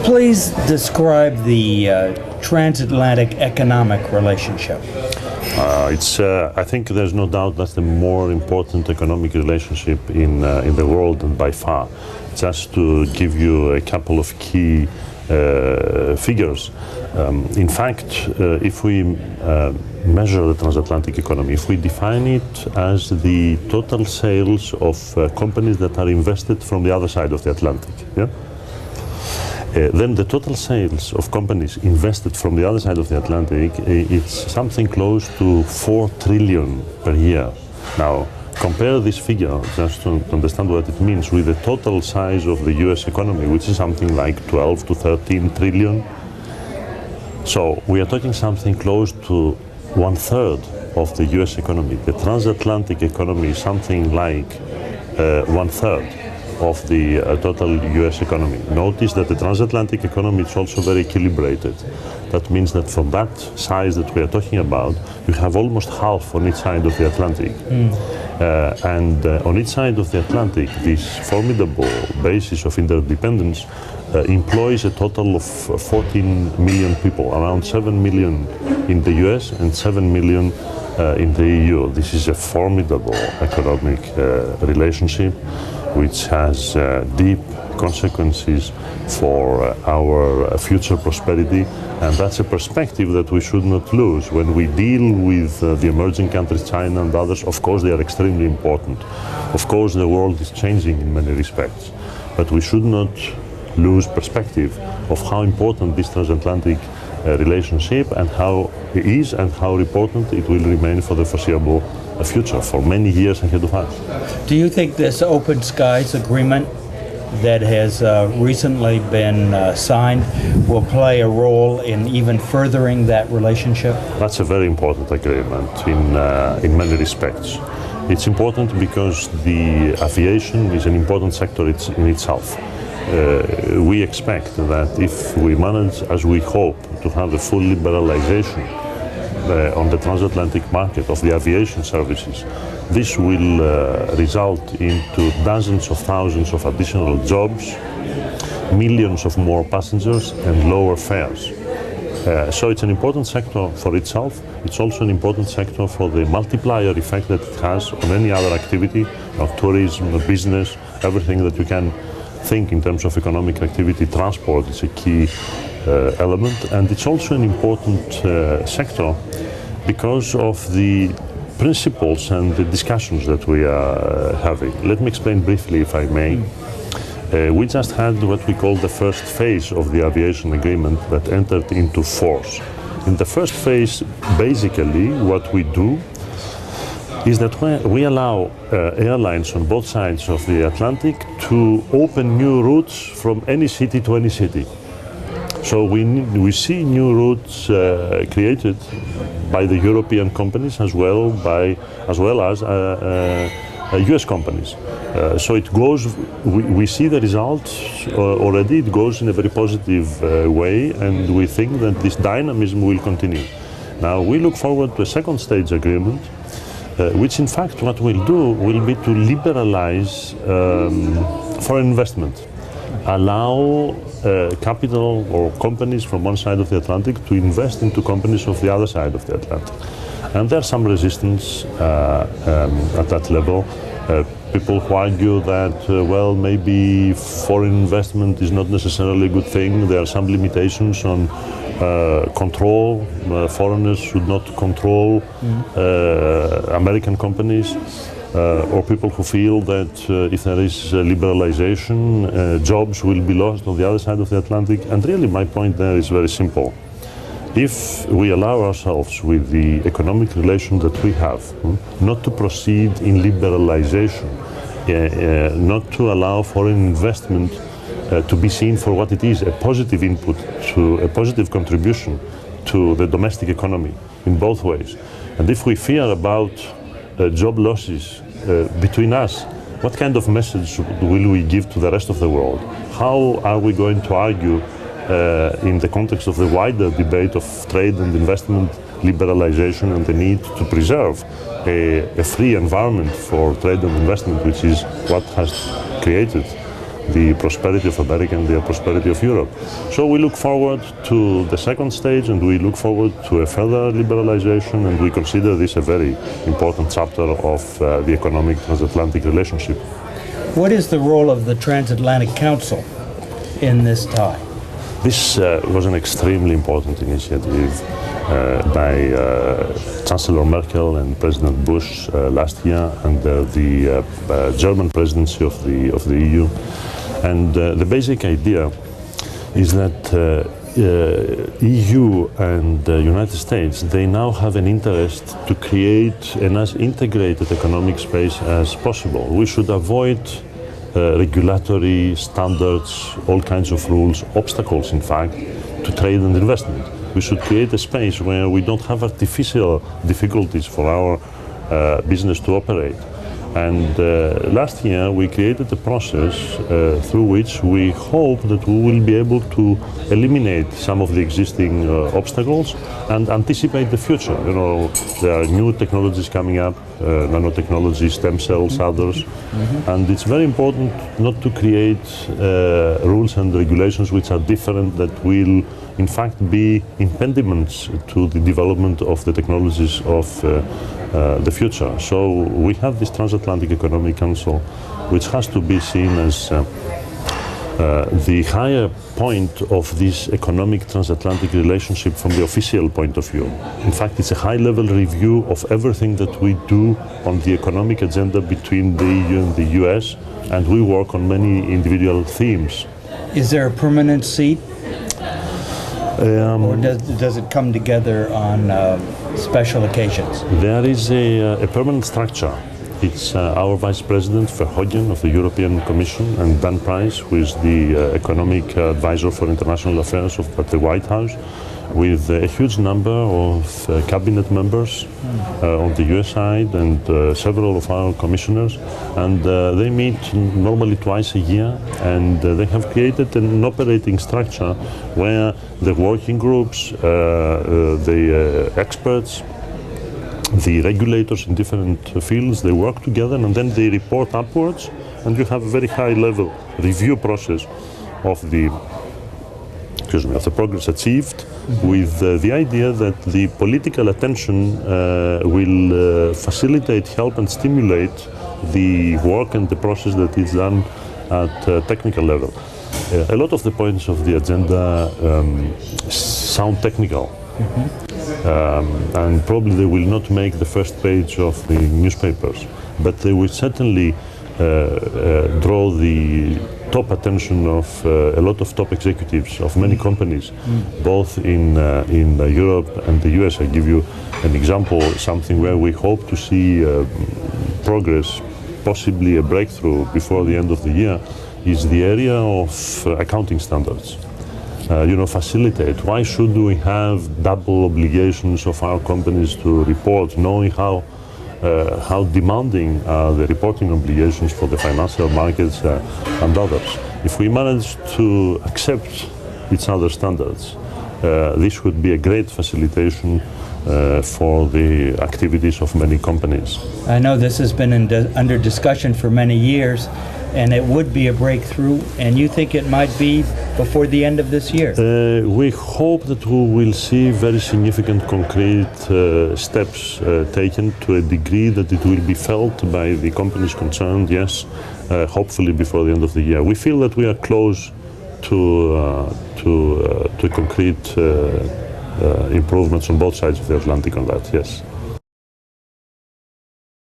Please describe the transatlantic economic relationship. I think there's no doubt that's the more important economic relationship in the world, and by far. Just to give you a couple of key figures. In fact, if we measure the transatlantic economy, if we define it as the total sales of companies that are invested from the other side of the Atlantic, yeah? Then the total sales of companies invested from the other side of the Atlantic, it's something close to 4 trillion per year. Now, compare this figure, just to understand what it means, with the total size of the US economy, which is something like 12 to 13 trillion. So we are talking something close to 1/3 of the US economy. The transatlantic economy is something like 1/3 of the total US economy. Notice that the transatlantic economy is also very equilibrated. That means that from that size that we are talking about, you have almost half on each side of the Atlantic. And on each side of the Atlantic, this formidable basis of interdependence employs a total of 14 million people, around 7 million in the US and 7 million in the EU. This is a formidable economic relationship which has deep consequences for our future prosperity, and that's a perspective that we should not lose. When we deal with the emerging countries, China and others, of course they are extremely important. Of course the world is changing in many respects, but we should not lose perspective of how important this transatlantic relationship and how it is and how important it will remain for the foreseeable future, for many years ahead of us. Do you think this open skies agreement that has recently been signed will play a role in even furthering that relationship? That's a very important agreement in many respects. It's important because the aviation is an important sector in itself. We expect that if we manage, as we hope, to have a full liberalization on the transatlantic market of the aviation services, this will result into dozens of thousands of additional jobs, millions of more passengers, and lower fares. So it's an important sector for itself. It's also an important sector for the multiplier effect that it has on any other activity, tourism, business, everything that you can think in terms of economic activity. Transport is a key element, and it's also an important sector because of the principles and the discussions that we are having. Let me explain briefly, if I may. We just had what we call the first phase of the aviation agreement that entered into force. In the first phase, basically, what we do is that we allow airlines on both sides of the Atlantic to open new routes from any city to any city. So we see new routes created by the European companies as well as US companies. So it goes, we see the results already. It goes in a very positive way, and we think that this dynamism will continue. Now we look forward to a second stage agreement, which in fact what we'll do will be to liberalize foreign investment, allow capital or companies from one side of the Atlantic to invest into companies of the other side of the Atlantic. And there's some resistance at that level. People who argue that, well, maybe foreign investment is not necessarily a good thing. There are some limitations on control. Foreigners should not control American companies. Or people who feel that if there is liberalization, jobs will be lost on the other side of the Atlantic. And really my point there is very simple. If we allow ourselves with the economic relation that we have, not to proceed in liberalization, not to allow foreign investment to be seen for what it is, a positive input, to a positive contribution to the domestic economy in both ways. And if we fear about job losses between us, what kind of message will we give to the rest of the world? How are we going to argue in the context of the wider debate of trade and investment liberalization and the need to preserve a free environment for trade and investment, which is what has created the prosperity of America and the prosperity of Europe. So we look forward to the second stage, and we look forward to a further liberalization, and we consider this a very important chapter of the economic transatlantic relationship. What is the role of the Transatlantic Council in this tie? This was an extremely important initiative by Chancellor Merkel and President Bush last year under the German presidency of the EU. And the basic idea is that EU and United States, they now have an interest to create an as integrated economic space as possible. We should avoid regulatory standards, all kinds of rules, obstacles in fact, to trade and investment. We should create a space where we don't have artificial difficulties for our business to operate. And last year we created a process through which we hope that we will be able to eliminate some of the existing obstacles and anticipate the future. You know, there are new technologies coming up, nanotechnology, stem cells, others. And it's very important not to create rules and regulations which are different, that will in fact be impediments to the development of the technologies of the future. So we have this Transatlantic Economic Council, which has to be seen as the higher point of this economic transatlantic relationship from the official point of view. In fact, it's a high-level review of everything that we do on the economic agenda between the EU and the US, and we work on many individual themes. Is there a permanent seat? Or does it come together on special occasions? There is a permanent structure. It's our Vice President Verheugen of the European Commission, and Dan Price, who is the Economic Advisor for International Affairs at the White House, with a huge number of cabinet members on the US side, and several of our commissioners. And they meet normally twice a year, and they have created an operating structure where the working groups, the experts, the regulators in different fields, they work together, and then they report upwards, and you have a very high-level review process of the progress achieved, with the idea that the political attention will facilitate, help, and stimulate the work and the process that is done at technical level. A lot of the points of the agenda sound technical. And probably they will not make the first page of the newspapers, but they will certainly draw the top attention of a lot of top executives of many companies, both in Europe and the US. I give you an example, something where we hope to see progress, possibly a breakthrough before the end of the year, is the area of accounting standards. Facilitate. Why should we have double obligations of our companies to report, knowing how demanding are the reporting obligations for the financial markets and others? If we manage to accept each other's standards, this would be a great facilitation for the activities of many companies. I know this has been under discussion for many years, and it would be a breakthrough, and you think it might be before the end of this year? We hope that we will see very significant concrete steps taken to a degree that it will be felt by the companies concerned, yes, hopefully before the end of the year. We feel that we are close to concrete improvements on both sides of the Atlantic on that, yes.